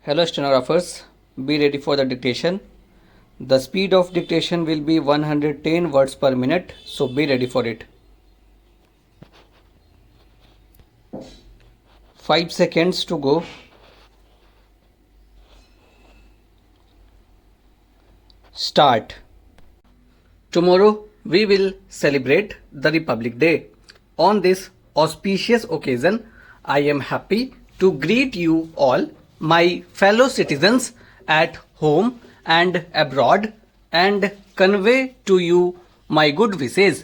Hello stenographers, be ready for the dictation. The speed of dictation will be 110 words per minute, so be ready for it. 5 seconds to go. Start. Tomorrow we will celebrate the Republic Day. On this auspicious occasion, I am happy to greet you all, my fellow citizens at home and abroad, and convey to you my good wishes.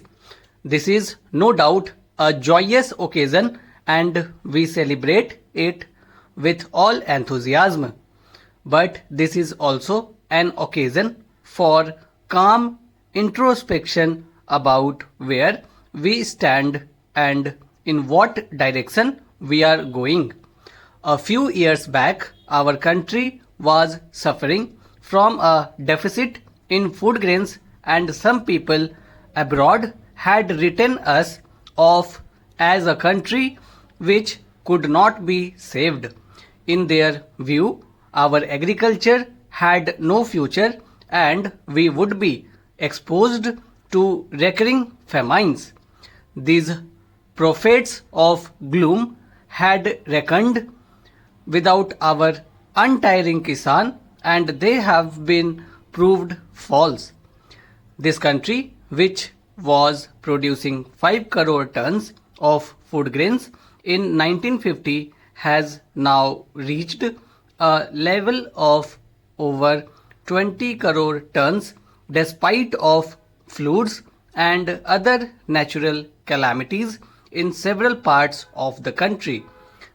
This is no doubt a joyous occasion and we celebrate it with all enthusiasm. But this is also an occasion for calm introspection about where we stand and in what direction we are going. A few years back, our country was suffering from a deficit in food grains, and some people abroad had written us off as a country which could not be saved. In their view, our agriculture had no future and we would be exposed to recurring famines. These prophets of gloom had reckoned without our untiring Kisan, and they have been proved false. This country, which was producing 5 crore tons of food grains in 1950, has now reached a level of over 20 crore tons despite of floods and other natural calamities in several parts of the country.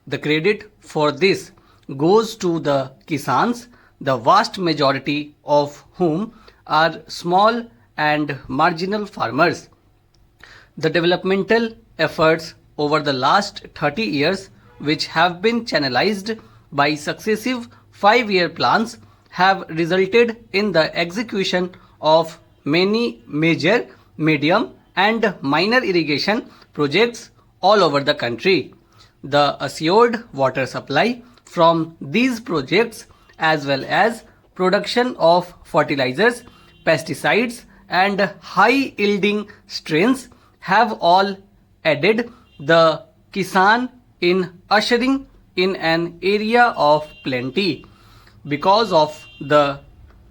The credit for this goes to the Kisans, the vast majority of whom are small and marginal farmers. The developmental efforts over the last 30 years, which have been channelized by successive 5-year plans, have resulted in the execution of many major, medium and minor irrigation projects all over the country. The assured water supply from these projects, as well as production of fertilizers, pesticides and high yielding strains, have all aided the Kisan in ushering in an area of plenty. Because of the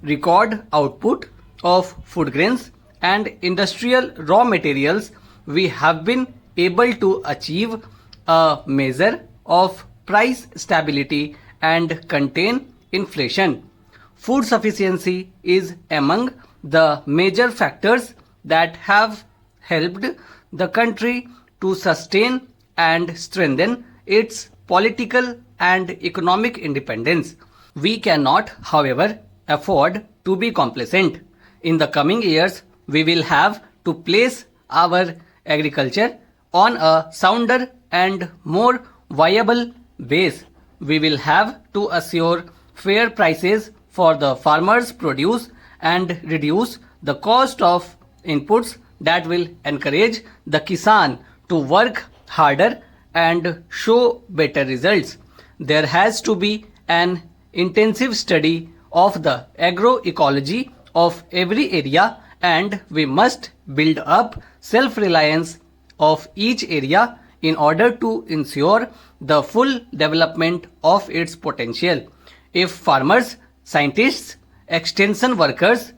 record output of food grains and industrial raw materials, we have been able to achieve a measure of price stability and contain inflation. Food sufficiency is among the major factors that have helped the country to sustain and strengthen its political and economic independence. We cannot, however, afford to be complacent. In the coming years, we will have to place our agriculture on a sounder and more viable base. We will have to assure fair prices for the farmers' produce and reduce the cost of inputs that will encourage the Kisan to work harder and show better results. There has to be an intensive study of the agroecology of every area, and we must build up self-reliance of each area in order to ensure the full development of its potential. If farmers, scientists, extension workers,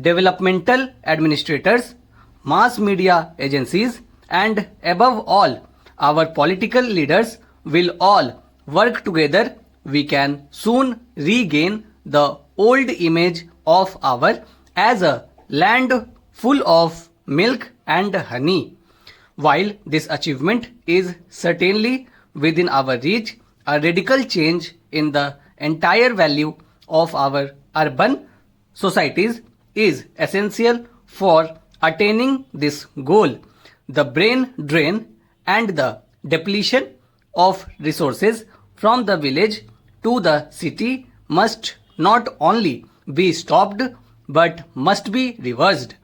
developmental administrators, mass media agencies, and above all, our political leaders will all work together, we can soon regain the old image of our as a land full of milk and honey. While this achievement is certainly within our reach, a radical change in the entire value of our urban societies is essential for attaining this goal. The brain drain and the depletion of resources from the village to the city must not only be stopped but must be reversed.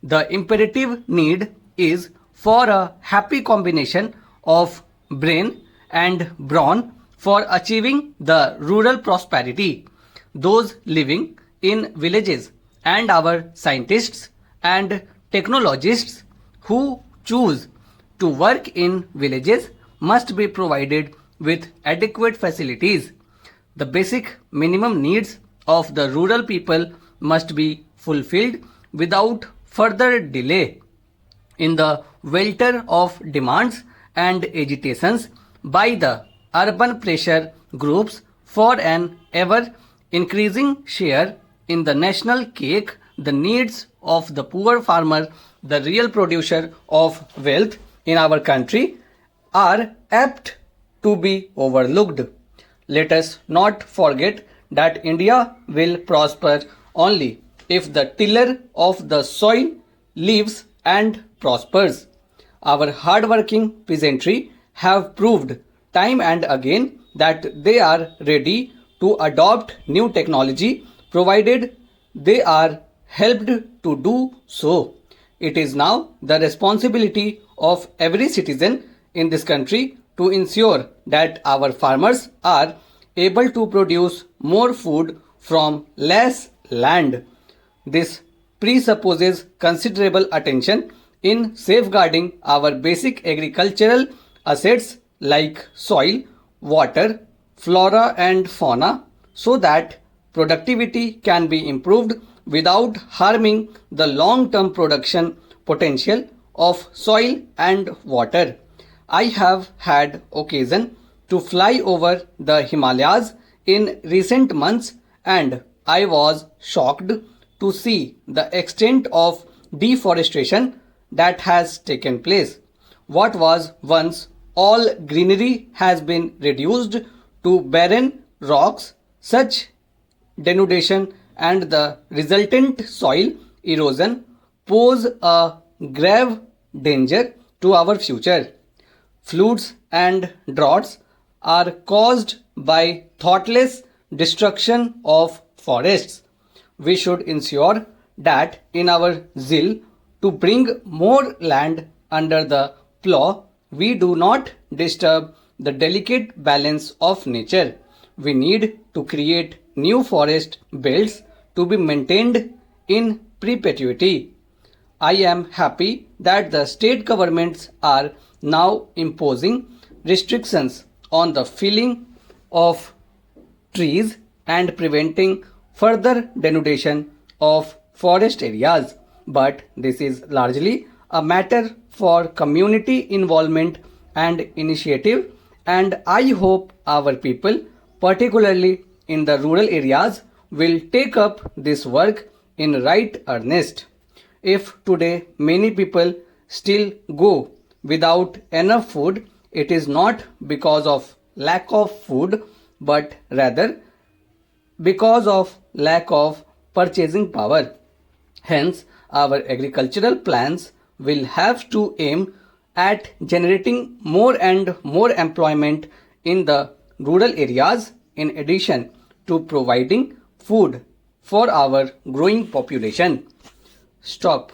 The imperative need is for a happy combination of brain and brawn for achieving the rural prosperity. Those living in villages and our scientists and technologists who choose to work in villages must be provided with adequate facilities. The basic minimum needs of the rural people must be fulfilled without further delay. In the welter of demands and agitations by the urban pressure groups for an ever increasing share in the national cake, the needs of the poor farmer, the real producer of wealth in our country, are apt to be overlooked. Let us not forget that India will prosper only if the tiller of the soil lives and prospers. Our hard-working peasantry have proved time and again that they are ready to adopt new technology provided they are helped to do so. It is now the responsibility of every citizen in this country to ensure that our farmers are able to produce more food from less land. This presupposes considerable attention in safeguarding our basic agricultural assets like soil, water, flora and fauna so that productivity can be improved without harming the long-term production potential of soil and water. I have had occasion to fly over the Himalayas in recent months and I was shocked to see the extent of deforestation that has taken place. What was once all greenery has been reduced to barren rocks. Such denudation and the resultant soil erosion pose a grave danger to our future. Floods and droughts are caused by thoughtless destruction of forests. We should ensure that in our zeal to bring more land under the plough, we do not disturb the delicate balance of nature. We need to create new forest belts to be maintained in perpetuity. I am happy that the state governments are now imposing restrictions on the felling of trees and preventing further denudation of forest areas. But this is largely a matter for community involvement and initiative, and I hope our people, particularly in the rural areas, will take up this work in right earnest. If today many people still go without enough food, it is not because of lack of food, but rather because of lack of purchasing power. Hence, our agricultural plans will have to aim at generating more and more employment in the rural areas in addition to providing food for our growing population. Stop.